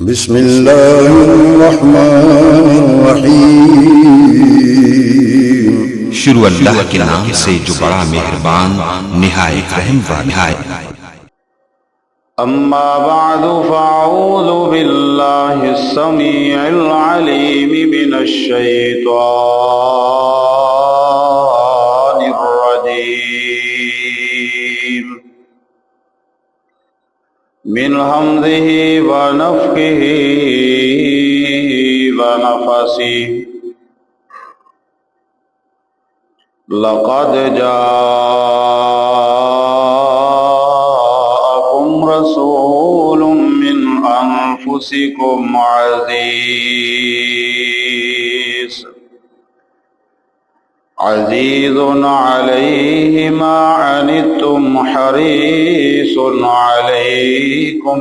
بسم اللہ الرحمن الرحیم۔ شروع اللہ کے نام سے جو بڑا مہربان نہایت رحم والا ہے۔ اما بعد فاعوذ باللہ السمیع العلیم من الشیطان الرجیم من حمزہ ونفخہ ونفثہ۔ لقد جاءكم رسول من أنفسكم عزيز عليه ما عنتم حريص عليكم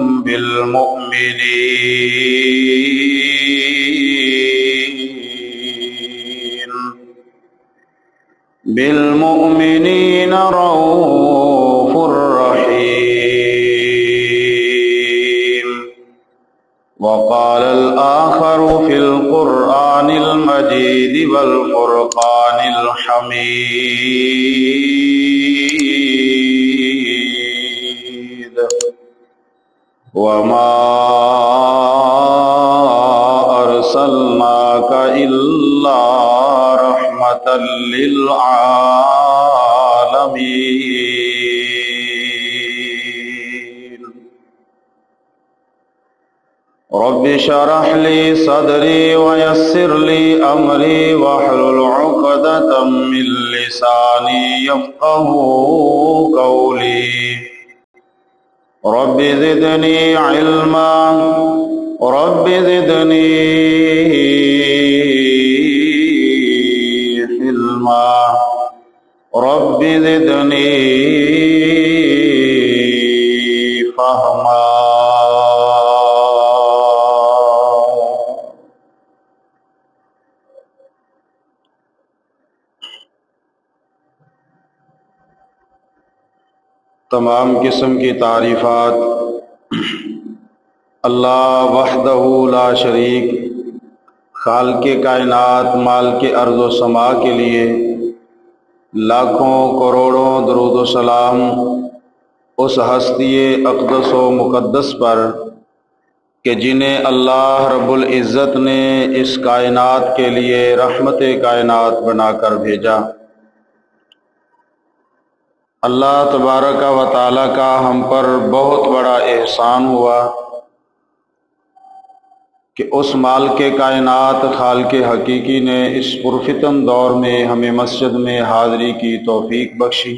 بالمؤمنين رؤوف رحيم۔ وقال الآخر في القرآن المجيد والفرقان الحميد وما أرسلناك إلا رحمة للعالمين۔ رب اشرح لي صدري ويسر لي أمري واحلل عقدة من لساني يفقهوا قولي۔ رب زدني علما رب زدني علما رب زدني فهما۔ تمام قسم کی تعریفات اللہ وحدہ لا شریک خالق کائنات مالک ارض و سما کے لیے لاکھوں کروڑوں درود و سلام اس ہستی اقدس و مقدس پر کہ جنہیں اللہ رب العزت نے اس کائنات کے لیے رحمت کائنات بنا کر بھیجا۔ اللہ تبارک و تعالیٰ کا ہم پر بہت بڑا احسان ہوا کہ اس مالک کائنات خالق حقیقی نے اس پرفتن دور میں ہمیں مسجد میں حاضری کی توفیق بخشی۔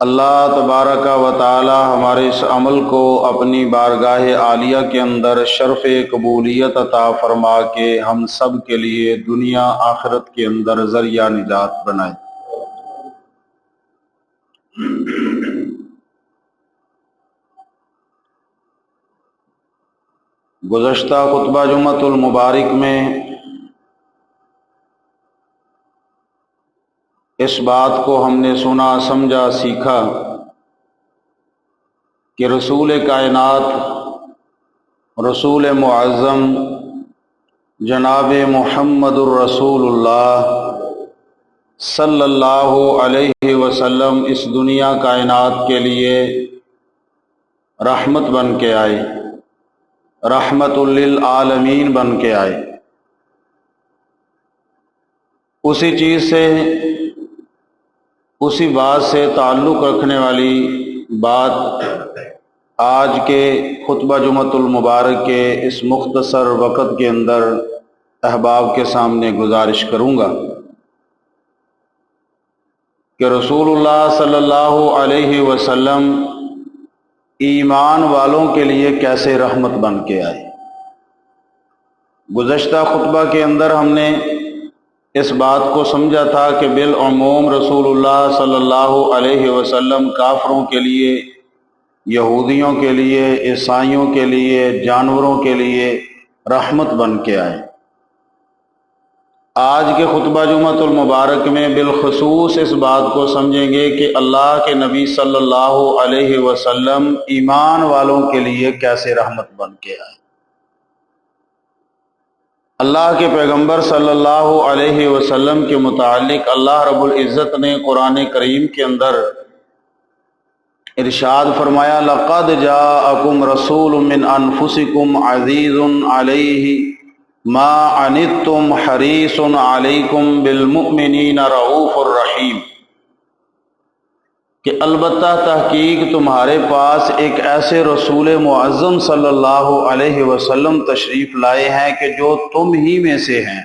اللہ تبارک و تعالی ہمارے اس عمل کو اپنی بارگاہ عالیہ کے اندر شرف قبولیت عطا فرما کے ہم سب کے لیے دنیا آخرت کے اندر ذریعہ نجات بنائے۔ گزشتہ خطبہ جمعۃ المبارک میں اس بات کو ہم نے سنا سمجھا سیکھا کہ رسول کائنات رسول معظم جناب محمد الرسول اللہ صلی اللہ علیہ وسلم اس دنیا کائنات کے لیے رحمت بن کے آئے، رحمت للعالمین بن کے آئے۔ اسی چیز سے اسی بات سے تعلق رکھنے والی بات آج کے خطبہ جمعۃ المبارک کے اس مختصر وقت کے اندر احباب کے سامنے گزارش کروں گا کہ رسول اللہ صلی اللہ علیہ وسلم ایمان والوں کے لیے کیسے رحمت بن کے آئے۔ گزشتہ خطبہ کے اندر ہم نے اس بات کو سمجھا تھا کہ بالعموم رسول اللہ صلی اللہ علیہ وسلم کافروں کے لیے، یہودیوں کے لیے، عیسائیوں کے لیے، جانوروں کے لیے رحمت بن کے آئے۔ آج کے خطبہ جمعۃ المبارک میں بالخصوص اس بات کو سمجھیں گے کہ اللہ کے نبی صلی اللہ علیہ وسلم ایمان والوں کے لیے کیسے رحمت بن کے آئے۔ اللہ کے پیغمبر صلی اللہ علیہ وسلم کے متعلق اللہ رب العزت نے قرآن کریم کے اندر ارشاد فرمایا، لقد جاءکم رسول من انفسکم عزیز علیہ ما عنتم حریص علیکم بالمؤمنین رؤوف الرحیم، کہ البتہ تحقیق تمہارے پاس ایک ایسے رسول معظم صلی اللہ علیہ وسلم تشریف لائے ہیں کہ جو تم ہی میں سے ہیں،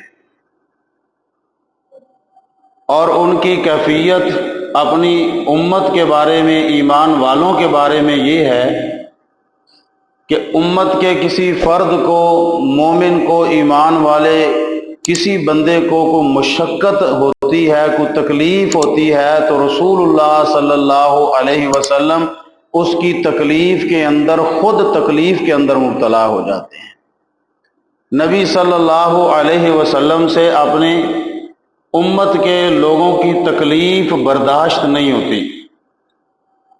اور ان کی کیفیت اپنی امت کے بارے میں، ایمان والوں کے بارے میں یہ ہے کہ امت کے کسی فرد کو، مومن کو، ایمان والے کسی بندے کو کوئی مشقت ہوتی ہے، کوئی تکلیف ہوتی ہے تو رسول اللہ صلی اللہ علیہ وسلم اس کی تکلیف کے اندر، خود تکلیف کے اندر مبتلا ہو جاتے ہیں۔ نبی صلی اللہ علیہ وسلم سے اپنے امت کے لوگوں کی تکلیف برداشت نہیں ہوتی،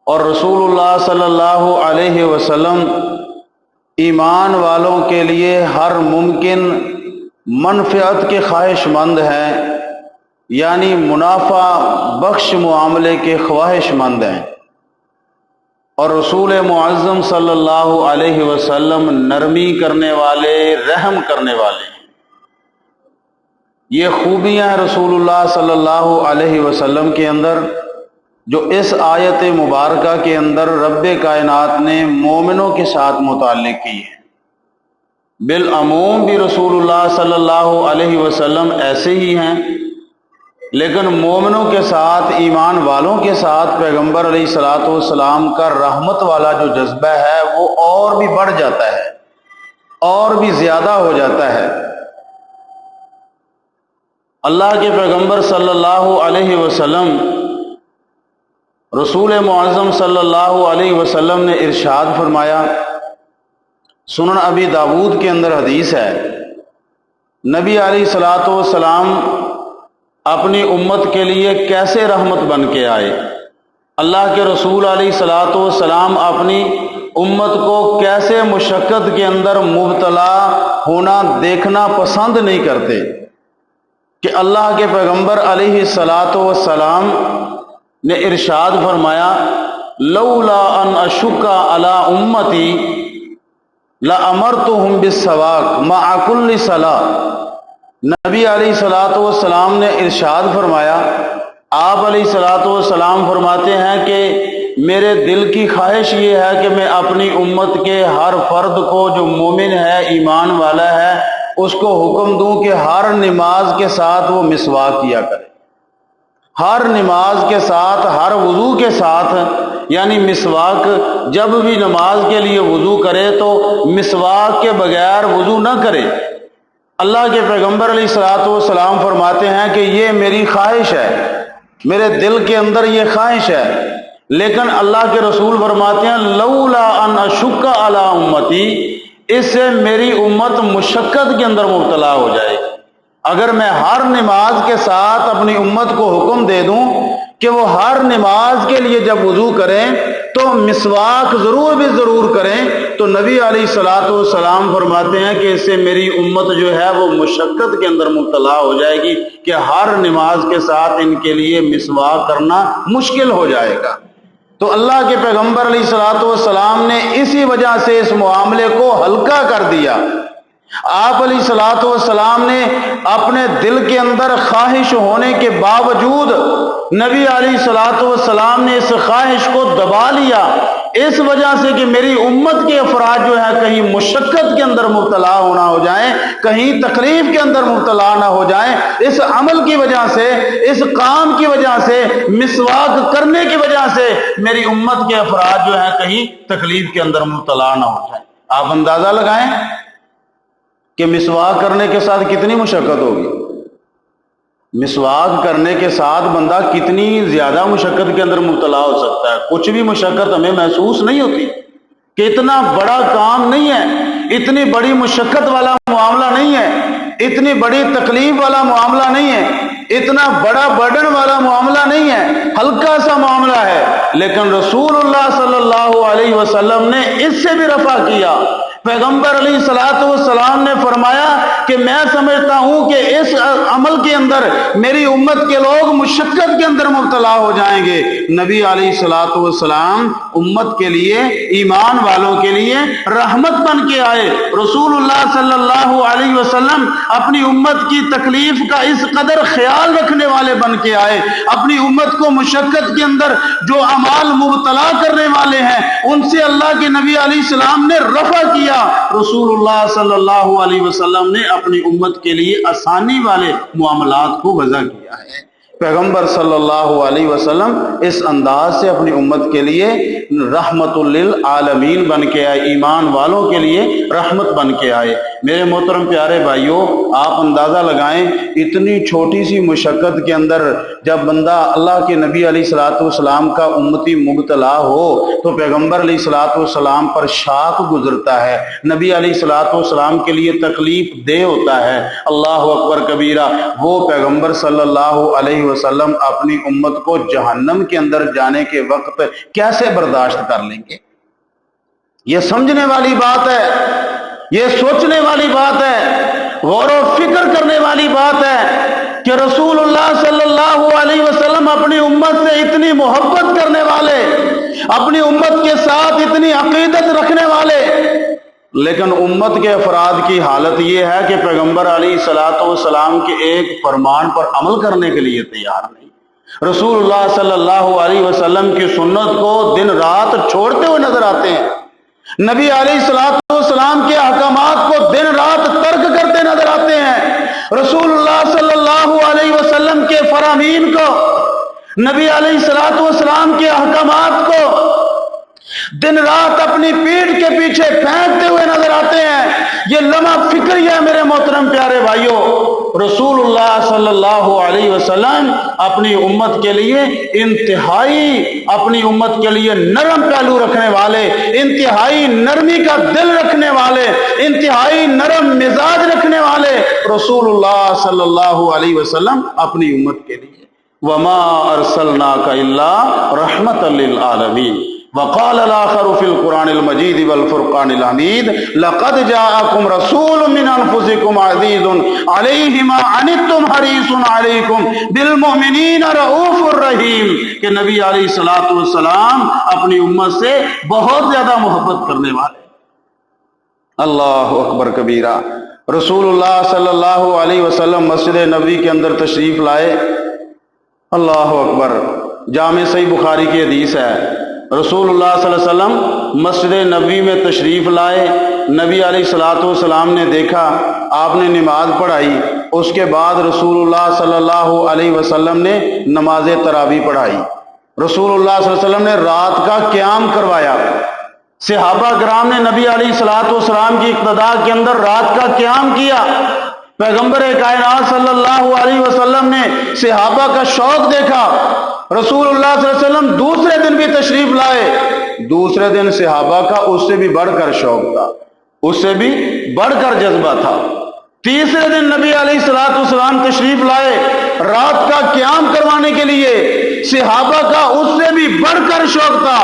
اور رسول اللہ صلی اللہ علیہ وسلم ایمان والوں کے لیے ہر ممکن منفعت کے خواہش مند ہیں، یعنی منافع بخش معاملے کے خواہش مند ہیں، اور رسول معظم صلی اللہ علیہ وسلم نرمی کرنے والے، رحم کرنے والے ہیں۔ یہ خوبیاں ہیں رسول اللہ صلی اللہ علیہ وسلم کے اندر، جو اس آیت مبارکہ کے اندر رب کائنات نے مومنوں کے ساتھ متعلق کی ہے۔ بالعموم بھی رسول اللہ صلی اللہ علیہ وسلم ایسے ہی ہیں، لیکن مومنوں کے ساتھ، ایمان والوں کے ساتھ پیغمبر علیہ الصلوۃ والسلام کا رحمت والا جو جذبہ ہے وہ اور بھی بڑھ جاتا ہے، اور بھی زیادہ ہو جاتا ہے۔ اللہ کے پیغمبر صلی اللہ علیہ وسلم، رسول معظم صلی اللہ علیہ وسلم نے ارشاد فرمایا، سنن ابی داود کے اندر حدیث ہے، نبی علیہ الصلوۃ والسلام اپنی امت کے لیے کیسے رحمت بن کے آئے۔ اللہ کے رسول علیہ الصلوۃ والسلام اپنی امت کو کیسے مشقت کے اندر مبتلا ہونا دیکھنا پسند نہیں کرتے، کہ اللہ کے پیغمبر علیہ الصلوۃ والسلام نے ارشاد فرمایا، لولا ان اشق علی امتی لامرتهم بالسواک مع کل صلاۃ۔ نبی علیہ الصلوۃ والسلام نے ارشاد فرمایا، آپ علیہ الصلوۃ والسلام فرماتے ہیں کہ میرے دل کی خواہش یہ ہے کہ میں اپنی امت کے ہر فرد کو جو مومن ہے، ایمان والا ہے، اس کو حکم دوں کہ ہر نماز کے ساتھ وہ مسواک کیا کرے، ہر نماز کے ساتھ، ہر وضو کے ساتھ، یعنی مسواک جب بھی نماز کے لیے وضو کرے تو مسواک کے بغیر وضو نہ کرے۔ اللہ کے پیغمبر علیہ الصلوۃ والسلام فرماتے ہیں کہ یہ میری خواہش ہے، میرے دل کے اندر یہ خواہش ہے، لیکن اللہ کے رسول فرماتے ہیں، لولا ان اشق علی امتی، اس سے میری امت مشقت کے اندر مبتلا ہو جائے۔ اگر میں ہر نماز کے ساتھ اپنی امت کو حکم دے دوں کہ وہ ہر نماز کے لیے جب وضو کریں تو مسواک ضرور کریں، تو نبی علیہ الصلوۃ والسلام فرماتے ہیں کہ اس سے میری امت جو ہے وہ مشقت کے اندر مبتلا ہو جائے گی، کہ ہر نماز کے ساتھ ان کے لیے مسواک کرنا مشکل ہو جائے گا۔ تو اللہ کے پیغمبر علیہ الصلوۃ والسلام نے اسی وجہ سے اس معاملے کو ہلکا کر دیا۔ آپ علیہ الصلوۃ والسلام نے اپنے دل کے اندر خواہش ہونے کے باوجود نبی علیہ الصلوۃ والسلام نے اس خواہش کو دبا لیا، اس وجہ سے کہ میری امت کے افراد جو ہے کہیں مشقت کے اندر مبتلا ہونا ہو جائیں، کہیں تکلیف کے اندر مبتلا نہ ہو جائیں۔ اس عمل کی وجہ سے، اس کام کی وجہ سے، مسواک کرنے کی وجہ سے میری امت کے افراد جو ہے کہیں تکلیف کے اندر مبتلا نہ ہو جائیں۔ آپ اندازہ لگائیں کہ مسواک کرنے کے ساتھ کتنی مشقت ہوگی، مسواک کرنے کے ساتھ بندہ کتنی زیادہ مشقت کے اندر مبتلا ہو سکتا ہے۔ کچھ بھی مشقت ہمیں محسوس نہیں ہوتی کہ اتنا بڑا کام نہیں ہے، اتنی بڑی مشقت والا معاملہ نہیں ہے، اتنی بڑی تکلیف والا معاملہ نہیں ہے، اتنا بڑا برڈن والا معاملہ نہیں ہے، ہلکا سا معاملہ ہے، لیکن رسول اللہ صلی اللہ علیہ وسلم نے اس سے بھی رفع کیا۔ پیغمبر علیہ الصلوۃ والسلام نے فرمایا کہ میں سمجھتا ہوں کہ اس عمل کے اندر میری امت کے لوگ مشقت کے اندر مبتلا ہو جائیں گے۔ نبی علیہ الصلوۃ والسلام امت کے لیے، ایمان والوں کے لیے رحمت بن کے آئے۔ رسول اللہ صلی اللہ علیہ وسلم اپنی امت کی تکلیف کا اس قدر خیال رکھنے والے بن کے آئے، اپنی امت کو مشقت کے اندر جو اعمال مبتلا کرنے والے ہیں ان سے اللہ کے نبی علیہ السلام نے رفع کیا۔ رسول اللہ صلی اللہ علیہ وسلم نے اپنی امت کے لیے آسانی والے معاملات کو وضع کیا ہے۔ پیغمبر صلی اللہ علیہ وسلم اس انداز سے اپنی امت کے لیے رحمت للعالمین بن کے آئے، ایمان والوں کے لیے رحمت بن کے آئے۔ میرے محترم پیارے بھائیوں، آپ اندازہ لگائیں اتنی چھوٹی سی مشقت کے اندر جب بندہ اللہ کے نبی علیہ الصلوۃ والسلام کا امتی مبتلا ہو تو پیغمبر علیہ الصلوۃ والسلام پر شاق گزرتا ہے، نبی علیہ الصلوۃ والسلام کے لیے تکلیف دہ ہوتا ہے۔ اللہ اکبر کبیرہ، وہ پیغمبر صلی اللہ علیہ وسلم اپنی امت کو جہنم کے اندر جانے کے وقت کیسے برداشت کر لیں گے؟ یہ سمجھنے والی بات ہے، یہ سوچنے والی بات ہے، غور و فکر کرنے والی بات ہے کہ رسول اللہ صلی اللہ علیہ وسلم اپنی امت سے اتنی محبت کرنے والے، اپنی امت کے ساتھ اتنی عقیدت رکھنے والے، لیکن امت کے افراد کی حالت یہ ہے کہ پیغمبر علیہ الصلوۃ والسلام کے ایک فرمان پر عمل کرنے کے لیے تیار نہیں۔ رسول اللہ صلی اللہ علیہ وسلم کی سنت کو دن رات چھوڑتے ہوئے نظر آتے ہیں، نبی علیہ الصلوۃ والسلام کے احکامات کو دن رات ترک کرتے نظر آتے ہیں، رسول اللہ صلی اللہ علیہ وسلم کے فرامین کو، نبی علیہ الصلوۃ والسلام کے احکامات کو دن رات اپنی پیٹھ کے پیچھے پھینکتے ہوئے نظر آتے ہیں۔ یہ لمحہ فکری ہے میرے محترم پیارے بھائیوں۔ رسول اللہ صلی اللہ علیہ وسلم اپنی امت کے لیے انتہائی، اپنی امت کے لیے نرم پہلو رکھنے والے، انتہائی نرمی کا دل رکھنے والے، انتہائی نرم مزاج رکھنے والے رسول اللہ صلی اللہ علیہ وسلم اپنی امت کے لیے۔ وما ارسلناک الا رحمت للعالمین۔ وقال الاخر في القرآن المجيد والفرقان الحميد لقد جاءكم رسول من انفسكم عزيز عليه ما عنتم حريص عليكم بالمؤمنين رؤوف رحيم، کہ نبی علیہ الصلوۃ والسلام اپنی امت سے بہت زیادہ محبت کرنے والے۔ اللہ اکبر کبیرہ، رسول اللہ صلی اللہ علیہ وسلم مسجد نبوی کے اندر تشریف لائے۔ اللہ اکبر، جامع صحیح بخاری کی حدیث ہے، رسول اللہ صلی اللہ علیہ وسلم مسجد نبوی میں تشریف لائے، نبی علیہ الصلوۃ والسلام نے دیکھا، آپ نے نماز پڑھائی، اس کے بعد رسول اللہ صلی اللہ علیہ وسلم نے نماز تراویح پڑھائی، رسول اللہ صلی اللہ علیہ وسلم نے رات کا قیام کروایا، صحابہ کرام نے نبی علیہ الصلوۃ والسلام کی اقتداء کے اندر رات کا قیام کیا۔ پیغمبر کائنات صلی اللہ علیہ وسلم نے صحابہ کا شوق دیکھا، رسول اللہ صلی اللہ علیہ وسلم دوسرے دن بھی تشریف لائے، دوسرے دن صحابہ کا اس سے بھی بڑھ کر شوق تھا، اس سے بھی بڑھ کر جذبہ تھا۔ تیسرے دن نبی علیہ الصلوۃ والسلام تشریف لائے رات کا قیام کروانے کے لیے، صحابہ کا اس سے بھی بڑھ کر شوق تھا،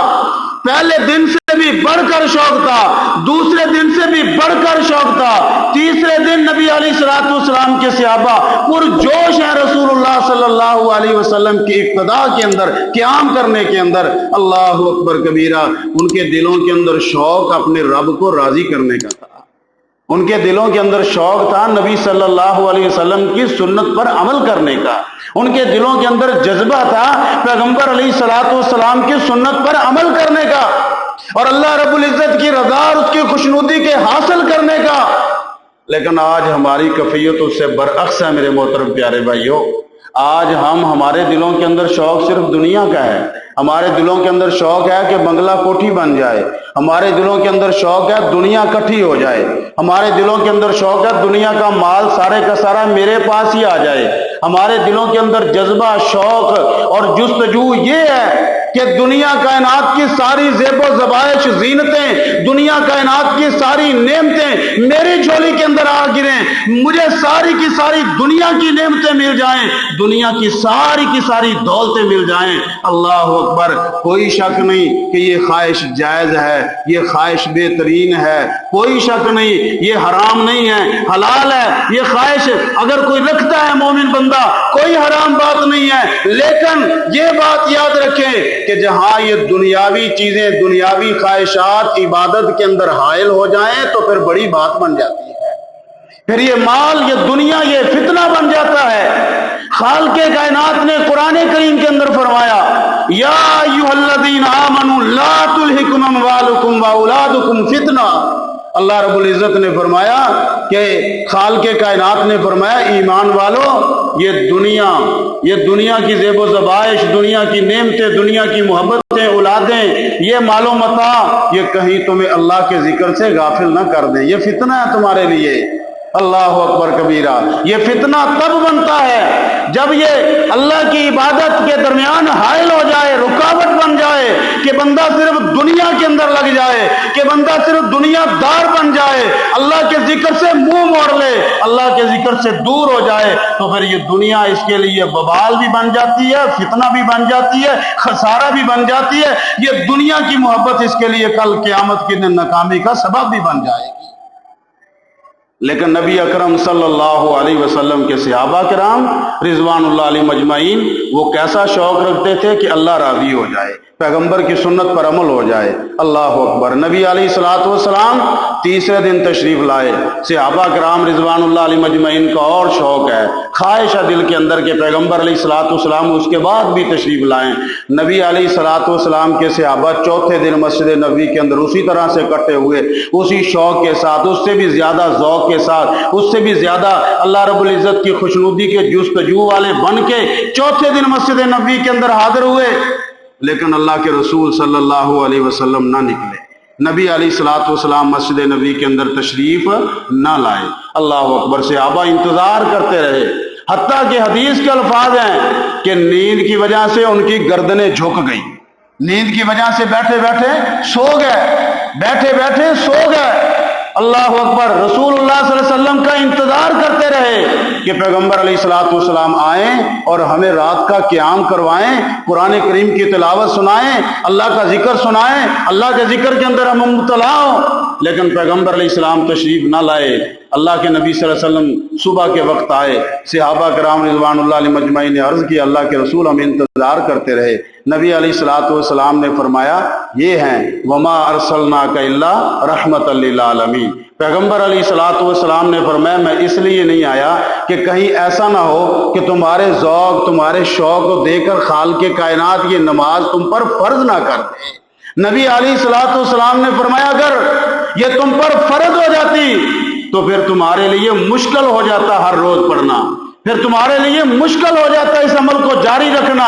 پہلے دن سے بھی بڑھ کر شوق تھا، دوسرے دن سے بھی بڑھ کر شوق تھا، تیسرے دن نبی علیہ الصلوۃ والسلام کے صحابہ پرجوش ہیں رسول اللہ صلی اللہ علیہ وسلم کی اقتداء کے اندر، قیام کرنے کے اندر۔ اللہ اکبر کبیرہ، ان کے دلوں کے اندر شوق اپنے رب کو راضی کرنے کا تھا، ان کے دلوں کے اندر شوق تھا نبی صلی اللہ علیہ وسلم کی سنت پر عمل کرنے کا، ان کے دلوں کے اندر جذبہ تھا پیغمبر علیہ الصلوۃ والسلام کی سنت پر عمل کرنے کا اور اللہ رب العزت کی رضا اور اس کی خوشنودی کے حاصل کرنے کا۔ لیکن آج ہماری کیفیت اس سے برعکس ہے میرے محترم پیارے بھائیوں۔ آج ہمارے دلوں کے اندر شوق صرف دنیا کا ہے، ہمارے دلوں کے اندر شوق ہے کہ بنگلہ کوٹھی بن جائے، ہمارے دلوں کے اندر شوق ہے دنیا اکٹھی ہو جائے، ہمارے دلوں کے اندر شوق ہے دنیا کا مال سارے کا سارا میرے پاس ہی آ جائے، ہمارے دلوں کے اندر جذبہ، شوق اور جستجو یہ ہے کہ دنیا کائنات کی ساری زیب و زبائش زینتیں، دنیا کائنات کی ساری نعمتیں میری جھولی کے اندر آ گریں، مجھے ساری کی ساری دنیا کی نعمتیں مل جائیں، دنیا کی ساری دولتیں مل جائیں۔ اللہ اکبر، کوئی شک نہیں کہ یہ خواہش جائز ہے، یہ خواہش بہترین ہے، کوئی شک نہیں، یہ حرام نہیں ہے، حلال ہے۔ یہ خواہش اگر کوئی رکھتا ہے مومن بندہ، کوئی حرام بات نہیں ہے، لیکن یہ بات یاد رکھیں کہ جہاں یہ دنیاوی چیزیں، دنیاوی خواہشات عبادت کے اندر حائل ہو جائیں تو پھر بڑی بات بن جاتی ہے، پھر یہ مال، یہ دنیا، یہ فتنہ بن جاتا ہے۔ خالق کائنات نے قرآن کریم کے اندر فرمایا، یا ایھا الذین آمنوا لا تلھکم اموالکم واولادکم فتنہ۔ اللہ رب العزت نے فرمایا کہ خالق کائنات نے فرمایا، ایمان والو، یہ دنیا کی زیب و زبائش، دنیا کی نعمتیں، دنیا کی محبتیں، اولادیں، یہ مال و متاع، یہ کہیں تمہیں اللہ کے ذکر سے غافل نہ کر دیں، یہ فتنہ ہے تمہارے لیے۔ اللہ اکبر کبیرہ، یہ فتنہ تب بنتا ہے جب یہ اللہ کی عبادت کے درمیان حائل ہو جائے، رکاوٹ بن جائے، کہ بندہ صرف دنیا کے اندر لگ جائے، کہ بندہ صرف دنیا دار بن جائے، اللہ کے ذکر سے منہ موڑ لے، اللہ کے ذکر سے دور ہو جائے، تو پھر یہ دنیا اس کے لیے وبال بھی بن جاتی ہے، فتنہ بھی بن جاتی ہے، خسارہ بھی بن جاتی ہے۔ یہ دنیا کی محبت اس کے لیے کل قیامت کی دن ناکامی کا سبب بھی بن جائے گی۔ لیکن نبی اکرم صلی اللہ علیہ وسلم کے صحابہ کرام رضوان اللہ علیہ مجمعین وہ کیسا شوق رکھتے تھے کہ اللہ راضی ہو جائے، پیغمبر کی سنت پر عمل ہو جائے۔ اللہ اکبر، نبی علیہ الصلوۃ والسلام تیسرے دن تشریف لائے، صحابہ کرام رضوان اللہ علیہ مجمعین کا اور شوق ہے، خواہش ہے دل کے اندر کہ پیغمبر علیہ الصلوۃ والسلام اس کے بعد بھی تشریف لائیں۔ نبی علیہ الصلوۃ والسلام کے صحابہ چوتھے دن مسجد نبوی کے اندر اسی طرح سے اکٹھے ہوئے، اسی شوق کے ساتھ، اس سے بھی زیادہ ذوق کے ساتھ، اس سے بھی زیادہ اللہ رب العزت کی خوشنودی کے جستجو والے بن کے چوتھے دن مسجد نبوی کے اندر حاضر ہوئے، لیکن اللہ کے رسول صلی اللہ علیہ وسلم نہ نکلے، نبی علیہ الصلوۃ والسلام مسجد نبوی کے اندر تشریف نہ لائے۔ اللہ اکبر، صحابہ انتظار کرتے رہے، حتیٰ کہ حدیث کے الفاظ ہیں کہ نیند کی وجہ سے ان کی گردنیں جھک گئیں، نیند کی وجہ سے بیٹھے بیٹھے سو گئے۔ اللہ اکبر، رسول اللہ صلی اللہ علیہ وسلم کا انتظار کرتے رہے کہ پیغمبر علیہ الصلوۃ والسلام آئیں اور ہمیں رات کا قیام کروائیں، قرآن کریم کی تلاوت سنائیں، اللہ کا ذکر سنائیں، اللہ کے ذکر کے اندر ہم مبتلا ہوں، لیکن پیغمبر علیہ السلام تشریف نہ لائے۔ اللہ کے نبی صلی اللہ علیہ وسلم صبح کے وقت آئے، صحابہ کرام رضوان اللہ علیہ مجمعین نے عرض کیا، اللہ کے رسول ہم انتظار کرتے رہے۔ نبی علیہ الصلوۃ والسلام نے فرمایا، یہ ہیں وما ارسلناک الا رحمۃ للعالمین۔ پیغمبر علیہ الصلوۃ والسلام نے فرمایا، میں اس لیے نہیں آیا کہ کہیں ایسا نہ ہو کہ تمہارے ذوق، تمہارے شوق کو دیکھ کر خالق کائنات یہ نماز تم پر فرض نہ کر دے۔ نبی علیہ الصلوۃ والسلام نے فرمایا، اگر یہ تم پر فرض ہو جاتی تو پھر تمہارے لیے مشکل ہو جاتا ہر روز پڑھنا، پھر تمہارے لیے مشکل ہو جاتا اس عمل کو جاری رکھنا۔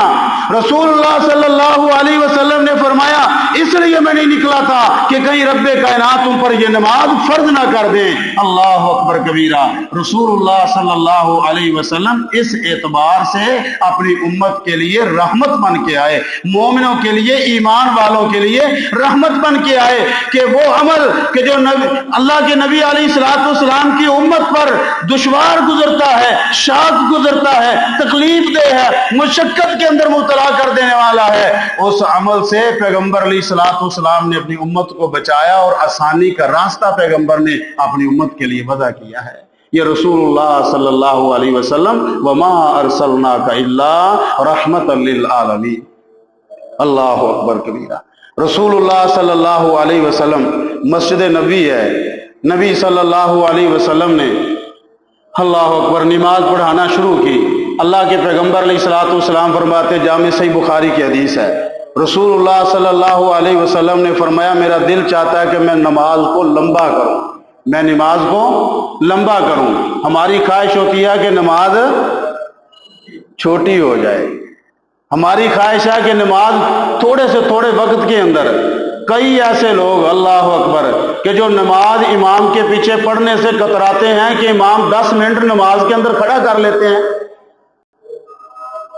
رسول اللہ صلی اللہ علیہ وسلم نے فرمایا، اس لیے میں نہیں نکلا تھا کہ کہیں رب کائنات تم پر یہ نماز فرض نہ کر دیں۔ اللہ اکبر کبیرہ، رسول اللہ صلی اللہ علیہ وسلم اس اعتبار سے اپنی امت کے لیے رحمت بن کے آئے، مومنوں کے لیے، ایمان والوں کے لیے رحمت بن کے آئے کہ وہ عمل کہ جو اللہ کے نبی علیہ الصلوۃ والسلام کی امت پر دشوار گزرتا ہے، شاق گزرتا ہے، تکلیف دہ ہے، مشقت کے اندر مبتلا کر دینے والا ہے، اس عمل سے پیغمبر علیہ الصلوۃ والسلام نے اپنی امت کو بچایا اور آسانی کا راستہ پیغمبر نے اپنی امت کے لیے وضع کیا ہے۔ یہ رسول اللہ صلی اللہ علیہ وسلم وما ارسلناک الا رحمۃ للعالمین۔ اللہ اکبر کبیرہ، رسول اللہ صلی اللہ علیہ وسلم مسجد نبی ہے، نبی صلی اللہ علیہ وسلم نے اللہ اکبر نماز پڑھانا شروع کی۔ اللہ کے پیغمبر علیہ الصلوۃ والسلام فرماتے، جامع صحیح بخاری کی حدیث ہے، رسول اللہ صلی اللہ علیہ وسلم نے فرمایا، میرا دل چاہتا ہے کہ میں نماز کو لمبا کروں، میں نماز کو لمبا کروں۔ ہماری خواہش ہوتی ہے کہ نماز چھوٹی ہو جائے، ہماری خواہش ہے کہ نماز تھوڑے سے تھوڑے وقت کے اندر، کئی ایسے لوگ اللہ اکبر کہ جو نماز امام کے پیچھے پڑھنے سے کتراتے ہیں کہ امام 10 منٹ نماز کے اندر کھڑا کر لیتے ہیں،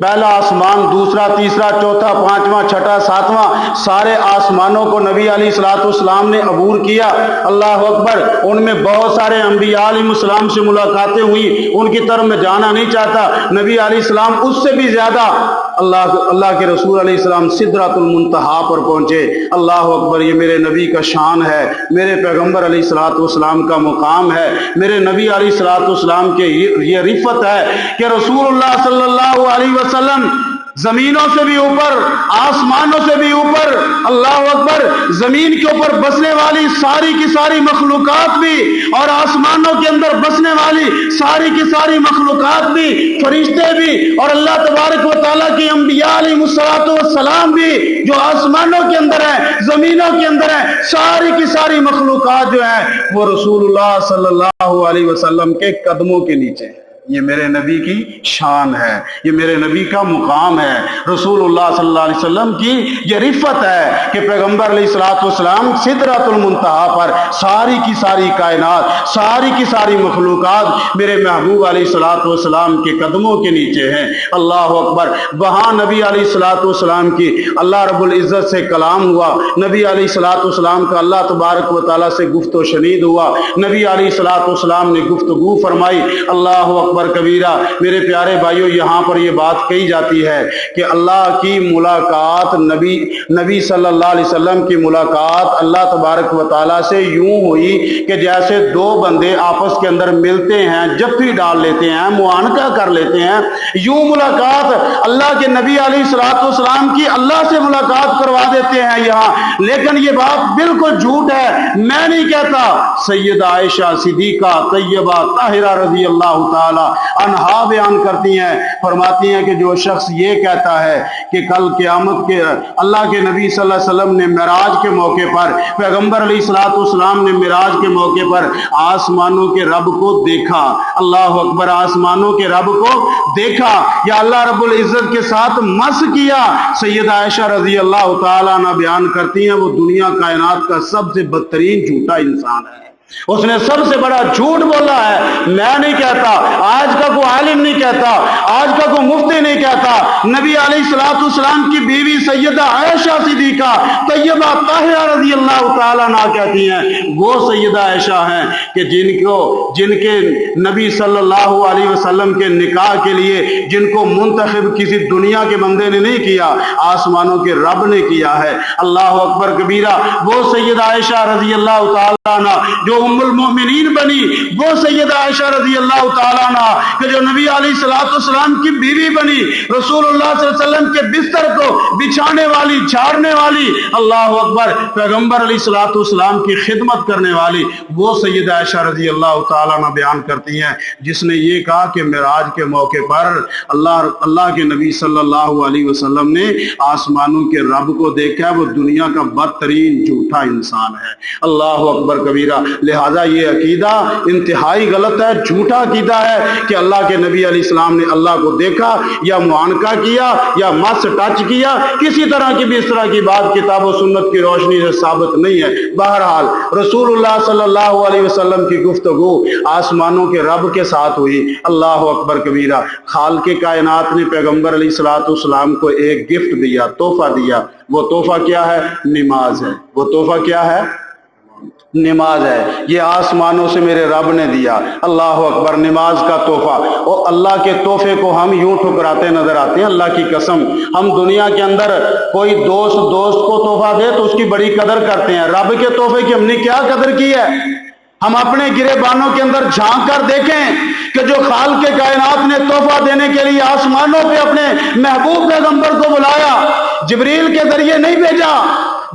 پہلا آسمان، دوسرا، تیسرا، چوتھا، پانچواں، چھٹا، ساتواں، سارے آسمانوں کو نبی علیہ الصلوۃ والسلام نے عبور کیا۔ اللہ اکبر۔ ان میں بہت سارے انبیاء علیہ السلام سے ملاقاتیں ہوئی، ان کی طرف میں جانا نہیں چاہتا۔ نبی علیہ السلام اس سے بھی زیادہ اللہ کے رسول علیہ السلام سدرۃ المنتہا پر پہنچے۔ اللہ اکبر۔ یہ میرے نبی کا شان ہے، میرے پیغمبر علیہ الصلوۃ والسلام کا مقام ہے، میرے نبی علیہ الصلوۃ والسلام کے یہ رفت ہے کہ رسول اللہ صلی اللہ علیہ وسلم زمینوں سے بھی اوپر، آسمانوں سے بھی اوپر، اللہ اکبر، زمین کے اوپر بسنے والی ساری کی ساری مخلوقات بھی اور آسمانوں کے اندر بسنے والی ساری کی ساری مخلوقات بھی، فرشتے بھی اور اللہ تبارک و تعالیٰ کے انبیاء علیہ السلام بھی جو آسمانوں کے اندر ہیں، زمینوں کے اندر ہیں، ساری کی ساری مخلوقات جو ہیں وہ رسول اللہ صلی اللہ علیہ وسلم کے قدموں کے نیچے ہیں۔ یہ میرے نبی کی شان ہے، یہ میرے نبی کا مقام ہے، رسول اللہ صلی اللہ علیہ وسلم کی یہ رفت ہے کہ پیغمبر علیہ الصلوۃ والسلام سدرۃ المنتہا پر ساری کی ساری کائنات، ساری کی ساری مخلوقات میرے محبوب علیہ الصلوۃ والسلام کے قدموں کے نیچے ہیں۔ اللہ اکبر۔ وہاں نبی علیہ الصلوۃ والسلام کی اللہ رب العزت سے کلام ہوا، نبی علیہ الصلوۃ والسلام کا اللہ تبارک و تعالیٰ سے گفت و شنید ہوا، نبی علیہ الصلوۃ والسلام نے گفتگو فرمائی۔ اللہ اکبر کبیرہ۔ میرے پیارے بھائیوں، یہاں پر یہ بات کہی جاتی ہے کہ اللہ کی ملاقات، نبی صلی اللہ علیہ وسلم کی ملاقات اللہ تبارک و تعالیٰ سے یوں ہوئی کہ جیسے دو بندے آپس کے اندر ملتے ہیں، جفی ڈال لیتے ہیں، معانقہ کر لیتے ہیں، یوں ملاقات اللہ کے نبی علیہ الصلوۃ والسلام کی اللہ سے ملاقات کروا دیتے ہیں یہاں۔ لیکن یہ بات بالکل جھوٹ ہے، میں نہیں کہتا، سیدہ عائشہ صدیقہ طیبہ طاہرہ رضی اللہ تعالی عنہا بیان کرتی ہیں، فرماتی ہیں کہ جو شخص یہ کہتا ہے کہ کل قیامت کے اللہ کے نبی صلی اللہ علیہ وسلم نے معراج کے موقع پر، پیغمبر علیہ الصلوۃ والسلام نے معراج کے موقع پر آسمانوں کے رب کو دیکھا، اللہ اکبر، آسمانوں کے رب کو دیکھا یا اللہ رب العزت کے ساتھ مس کیا، سیدہ عائشہ رضی اللہ تعالیٰ عنہ بیان کرتی ہیں وہ دنیا کائنات کا سب سے بدترین جھوٹا انسان ہے، اس نے سب سے بڑا جھوٹ بولا ہے۔ میں نہیں کہتا، آج کا کوئی عالم نہیں کہتا، آج کا کوئی مفتی نہیں کہتا، نبی علیہ الصلوۃ والسلام کی بیوی سیدہ عائشہ صدیقہ طیبہ طاہرہ رضی اللہ تعالیٰ عنہ کہتی ہیں وہ سیدہ عائشہ ہیں کہ جن کے نبی صلی اللہ علیہ وسلم کے نکاح کے لیے جن کو منتخب کسی دنیا کے بندے نے نہیں کیا، آسمانوں کے رب نے کیا ہے۔ اللہ اکبر کبیرہ۔ وہ سیدہ عائشہ رضی اللہ تعالیٰ عنہ جو ام المؤمنین بنی، وہ سیدہ عائشہ رضی اللہ تعالیٰ عنہ کہ جو نبی علیہ الصلوۃ والسلام کی بیوی بنی، رسول اللہ صلی اللہ علیہ وسلم کے بستر کو بچھانے والی، جھاڑنے والی، اللہ اکبر، پیغمبر علیہ الصلوۃ والسلام کی خدمت کرنے والی، وہ سیدہ عائشہ رضی اللہ تعالیٰ عنہ بیان کرتی ہیں جس نے یہ کہا کہ معراج کے موقع پر اللہ کے نبی صلی اللہ علیہ وسلم نے آسمانوں کے رب کو دیکھا، وہ دنیا کا بدترین جھوٹا انسان ہے۔ اللہ اکبر کبیرہ۔ لہذا یہ عقیدہ انتہائی غلط ہے، جھوٹا عقیدہ ہے کہ اللہ کے نبی علیہ السلام نے اللہ کو دیکھا یا معانقہ کیا یا مس ٹچ کیا، کسی طرح کی بھی اس طرح کی بات کتاب و سنت کی روشنی سے ثابت نہیں ہے۔ بہرحال رسول اللہ صلی اللہ علیہ وسلم کی گفتگو آسمانوں کے رب کے ساتھ ہوئی۔ اللہ اکبر کبیرہ۔ خالق کائنات نے پیغمبر علیہ الصلوۃ والسلام کو ایک گفٹ دیا، تحفہ دیا۔ وہ تحفہ کیا ہے؟ نماز ہے۔ وہ تحفہ کیا ہے؟ نماز ہے۔ یہ آسمانوں سے میرے رب نے دیا۔ اللہ اکبر، نماز کا تحفہ۔ اور اللہ کے تحفے کو ہم یوں ٹھکراتے نظر آتے ہیں، اللہ کی قسم۔ ہم دنیا کے اندر کوئی دوست کو تحفہ دے تو اس کی بڑی قدر کرتے ہیں، رب کے تحفے کی ہم نے کیا قدر کی ہے؟ ہم اپنے گریبانوں کے اندر جھانک کر دیکھیں کہ جو خالق کائنات نے تحفہ دینے کے لیے آسمانوں پہ اپنے محبوب پیغمبر کو بلایا، جبریل کے ذریعے نہیں بھیجا،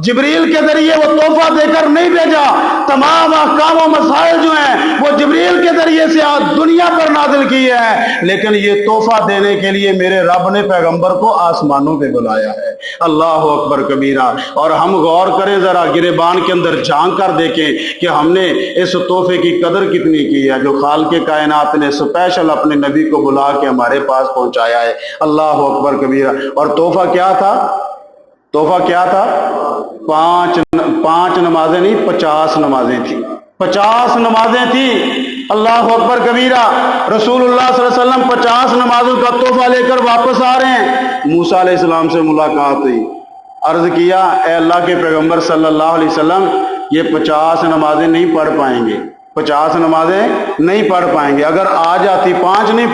جبریل کے ذریعے وہ تحفہ دے کر نہیں بھیجا، تمام احکام و مسائل جو ہیں وہ جبریل کے ذریعے سے دنیا پر نازل کیے ہیں، لیکن یہ تحفہ دینے کے لیے میرے رب نے پیغمبر کو آسمانوں پہ بلایا ہے۔ اللہ اکبر کبیرہ۔ اور ہم غور کریں ذرا، گریبان کے اندر جھانک کر دیکھیں کہ ہم نے اس تحفے کی قدر کتنی کی ہے جو خالق کائنات نے اسپیشل اپنے نبی کو بلا کے ہمارے پاس پہنچایا ہے۔ اللہ اکبر کبیرہ۔ اور تحفہ کیا تھا؟ تحفہ کیا تھا؟ پانچ نمازیں نہیں، 50 نمازیں تھیں۔ 50 نمازیں تھیں اللہ اکبر کبیرہ۔ رسول اللہ صلی اللہ علیہ وسلم 50 نمازوں کا تحفہ لے کر واپس آ رہے ہیں۔ موسیٰ علیہ السلام سے ملاقات ہوئی، عرض کیا اے اللہ کے پیغمبر صلی اللہ علیہ وسلم، یہ 50 نمازیں نہیں پڑھ پائیں گے، 50 نمازیں نہیں پڑھ پائیں گے، اگر آ جاتی 5 نہیں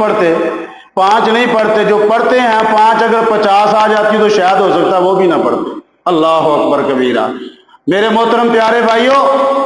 پڑھتے، جو پڑھتے ہیں 5، اگر 50 آ جاتی تو شاید ہو سکتا وہ بھی نہ پڑھتے۔ اللہ اکبر کبیرہ۔ میرے محترم پیارے بھائیوں،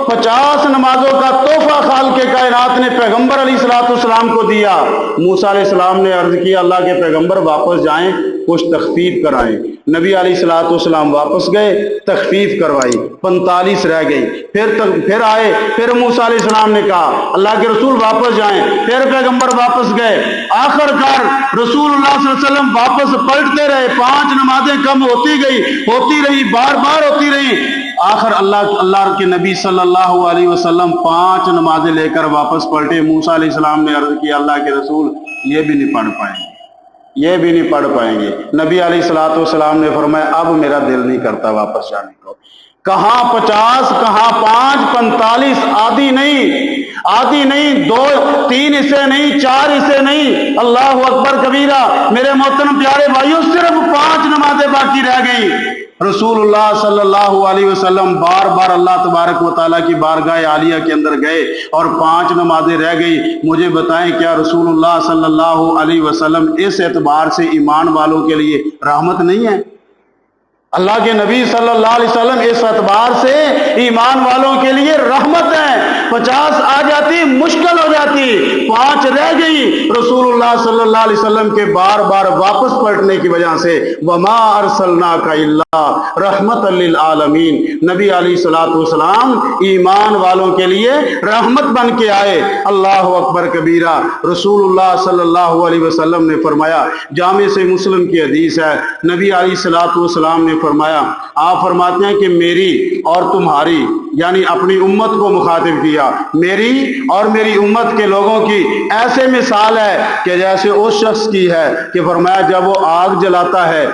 50 نمازوں کا تحفہ خالق کائنات نے پیغمبر علیہ السلام کو دیا۔ موسیٰ علیہ السلام نے عرض کیا اللہ کے پیغمبر واپس جائیں، کچھ تخفیف کرائیں۔ نبی علیہ السلام واپس گئے، تخفیف کروائی، 45 رہ گئی۔ پھر آئے، پھر موسیٰ علیہ السلام نے کہا اللہ کے رسول واپس جائیں، پھر پیغمبر واپس گئے۔ آخر کار رسول اللہ صلی اللہ علیہ وسلم واپس پلٹتے رہے، 5 نمازیں کم ہوتی رہی، بار بار ہوتی رہی۔ آخر اللہ کے نبی صلی اللہ علیہ وسلم 5 نمازیں لے کر واپس پلٹے۔ موسیٰ علیہ السلام نے عرض کیا اللہ کے رسول یہ بھی نہیں پڑھ پائیں گے، نبی علیہ السلام نے فرمایا اب میرا دل نہیں کرتا واپس جانے کو۔ کہاں 50، کہاں 5، 45، آدھی نہیں، 2، 3 حصے نہیں، 4 حصے نہیں۔ اللہ اکبر کبیرہ۔ میرے محترم پیارے بھائیوں، صرف 5 نمازیں باقی رہ گئی۔ رسول اللہ صلی اللہ علیہ وسلم بار بار اللہ تبارک و تعالیٰ کی بارگاہ عالیہ کے اندر گئے اور 5 نمازیں رہ گئی۔ مجھے بتائیں کیا رسول اللہ صلی اللہ علیہ وسلم اس اعتبار سے ایمان والوں کے لیے رحمت نہیں ہے؟ اللہ کے نبی صلی اللہ علیہ وسلم اس اعتبار سے ایمان والوں کے لیے رحمت ہے۔ 50 آ جاتی مشکل ہو جاتی، 5 رہ گئی۔ رسول اللہ صلی اللہ علیہ وسلم کے بار بار واپس پلٹنے کی وجہ سے وما ارسلناک الا رحمت للعالمین، نبی علیہ السلام ایمان والوں کے لیے رحمت بن کے آئے۔ اللہ اکبر کبیرہ۔ رسول اللہ صلی اللہ علیہ وسلم نے فرمایا، جامع سے مسلم کی حدیث ہے، نبی علیہ السلام نے فرمایا، آپ فرماتے ہیں کہ میری اور تمہاری، یعنی اپنی امت کو مخاطب کیا، میری اور میری امت کے لوگوں کی ایسے مثال ہے کہ جیسے اس شخص کی ہے کہ فرمایا جب وہ آگ جلاتا ہے،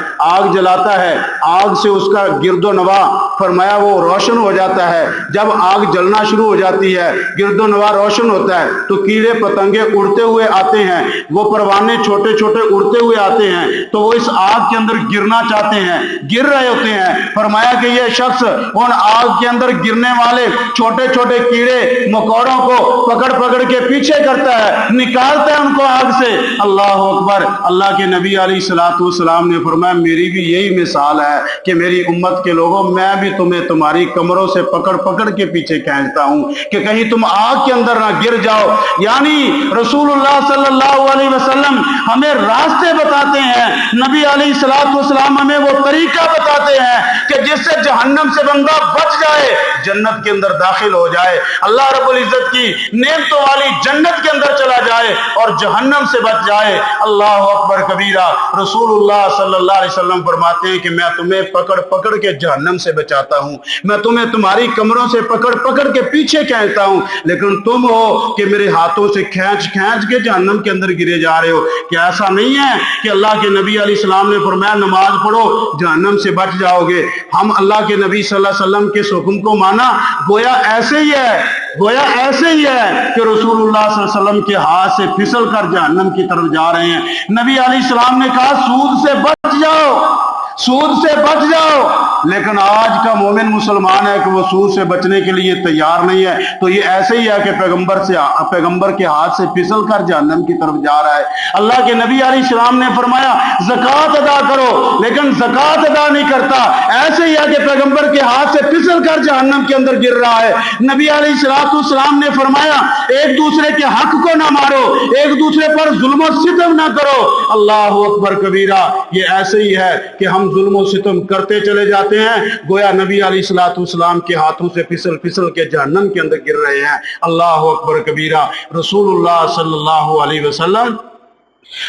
آگ سے اس کا گرد و نواح فرمایا وہ روشن ہو جاتا ہے۔ جب آگ جلنا شروع ہو جاتی ہے، گرد و نواح روشن ہوتا ہے تو کیڑے پتنگے اڑتے ہوئے آتے ہیں، وہ پروانے چھوٹے چھوٹے اڑتے ہوئے آتے ہیں تو وہ اس آگ کے اندر گرنا چاہتے ہیں، گر رہے ہوتے ہیں۔ فرمایا کہ یہ شخص ان آگ کے اندر گرنے والے چھوٹے چھوٹے کیڑے مکوڑوں کو پکڑ کے پیچھے کرتا ہے، نکالتا ہے ان کو آگ سے۔ اللہ اکبر۔ اللہ کے نبی علیہ السلام نے فرمایا میری بھی یہی مثال ہے کہ میری امت کے لوگوں میں بھی تمہیں تمہاری کمروں سے پکڑ کے پیچھے کھینچتا ہوں کہ کہیں تم آگ کے اندر نہ گر جاؤ۔ یعنی رسول اللہ صلی اللہ علیہ وسلم ہمیں راستے بتاتے ہیں، نبی علیہ السلام ہمیں وہ طریقہ بتاتے ہیں کہ جس سے جہنم سے بندہ بچ جائے، جنت کے اندر داخل ہو جائے، اللہ رب العزت کی نعمتوں والی جنت کے اندر چلا جائے اور جہنم سے بچ جائے۔ اللہ اکبر کبیرہ۔ رسول اللہ صلی اللہ علیہ وسلم فرماتے ہیں کہ میں تمہیں پکڑ کے جہنم سے بچاتا ہوں، میں تمہیں تمہاری کمروں سے پکڑ کے پیچھے کھینچتا ہوں، لیکن تم ہو کہ میرے ہاتھوں سے کھینچ کے جہنم کے اندر گرے جا رہے ہو۔ کیا ایسا نہیں ہے کہ اللہ کے نبی علیہ السلام نے فرمایا نماز پڑھو جہنم سے بچ جاؤ گے؟ ہم اللہ کے نبی صلی اللہ علیہ وسلم کے حکم کو مانا گویا ایسے ہی ہے کہ رسول اللہ صلی اللہ علیہ وسلم کے ہاتھ سے پھسل کر جہنم کی طرف جا رہے ہیں۔ نبی علیہ السلام نے کہا سود سے بچ جاؤ، لیکن آج کا مومن مسلمان ہے کہ وہ سود سے بچنے کے لیے تیار نہیں ہے، تو یہ ایسے ہی ہے کہ پیغمبر کے ہاتھ سے پھسل کر جہنم کی طرف جا رہا ہے۔ اللہ کے نبی علیہ السلام نے فرمایا زکوٰۃ ادا کرو، لیکن زکوٰۃ ادا نہیں کرتا، ایسے ہی ہے کہ پیغمبر کے ہاتھ سے پھسل کر جہنم کے اندر گر رہا ہے۔ نبی علیہ السلام نے فرمایا ایک دوسرے کے حق کو نہ مارو، ایک دوسرے پر ظلم و ستم نہ کرو۔ اللہ اکبر کبیرہ۔ یہ ایسے ہی ہے کہ ہم ظلم و ستم کرتے چلے جاتے ہیں، گویا نبی علیہ السلام کے ہاتھوں سے پھسل کے جہنم کے اندر گر رہے ہیں۔ اللہ اکبر کبیرہ۔ رسول اللہ صلی اللہ علیہ وسلم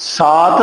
7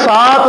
7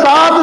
7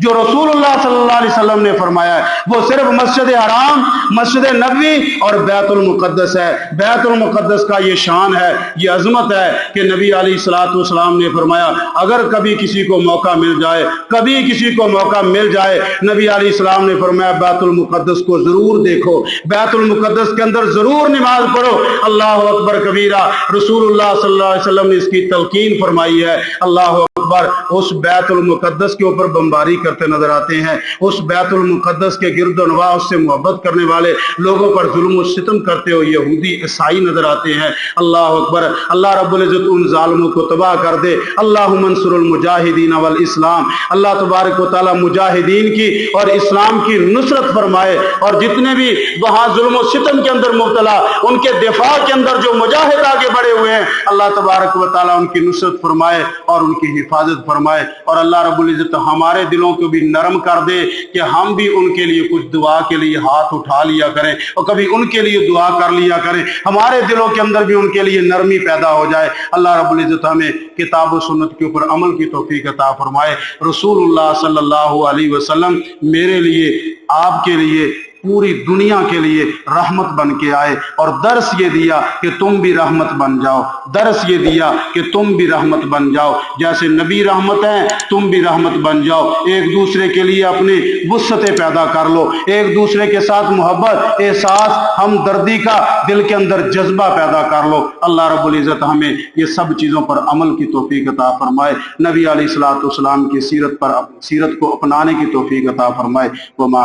جو رسول اللہ صلی اللہ علیہ وسلم نے فرمایا ہے وہ صرف مسجد حرام، مسجد نبوی اور بیت المقدس ہے۔ بیت المقدس کا یہ شان ہے، یہ عظمت ہے کہ نبی علیہ الصلوۃ والسلام نے فرمایا اگر کبھی کسی کو موقع مل جائے، کبھی کسی کو موقع مل جائے، نبی علیہ السلام نے فرمایا بیت المقدس کو ضرور دیکھو، بیت المقدس کے اندر ضرور نماز پڑھو۔ اللہ اکبر کبیرہ، رسول اللہ صلی اللہ علیہ وسلم نے اس کی تلقین فرمائی ہے۔ اللہ اکبر، اس بیت المقدس کے اوپر بمباری کرتے نظر آتے ہیں، اس بیت المقدس کے گرد و نواح اس سے محبت کرنے والے لوگوں پر ظلم و ستم کرتے ہوئے یہودی عیسائی نظر آتے ہیں۔ اللہ اکبر، اللہ رب العزت ان ظالموں کو تباہ کر دے۔ اللہم انصر المجاہدین والاسلام، اللہ تبارک و تعالی مجاہدین کی اور اسلام کی نصرت فرمائے، اور جتنے بھی وہاں ظلم و ستم کے اندر مبتلا، ان کے دفاع کے اندر جو مجاہد آگے بڑھے ہوئے ہیں، اللہ تبارک و تعالی ان کی نصرت فرمائے اور ان کی حفاظت فرمائے، اور اللہ رب العزت ہمارے دلوں کو بھی نرم کر دے کہ ہم بھی ان کے لیے کچھ دعا کے لیے ہاتھ اٹھا لیا کریں اور کبھی ان کے لیے دعا کر لیا کریں، ہمارے دلوں کے اندر بھی ان کے لیے نرمی پیدا ہو جائے۔ اللہ رب العزت ہمیں کتاب و سنت کے اوپر عمل کی توفیق عطا فرمائے۔ رسول اللہ صلی اللہ علیہ وسلم میرے لیے، آپ کے لیے، پوری دنیا کے لیے رحمت بن کے آئے، اور درس یہ دیا کہ تم بھی رحمت بن جاؤ، درس یہ دیا کہ تم بھی رحمت بن جاؤ، جیسے نبی رحمت ہیں تم بھی رحمت بن جاؤ، ایک دوسرے کے لیے اپنی وسعتیں پیدا کر لو، ایک دوسرے کے ساتھ محبت، احساس، ہمدردی کا دل کے اندر جذبہ پیدا کر لو۔ اللہ رب العزت ہمیں یہ سب چیزوں پر عمل کی توفیق عطا فرمائے، نبی علیہ الصلوۃ والسلام کی سیرت کو اپنانے کی توفیق عطا فرمائے۔ وما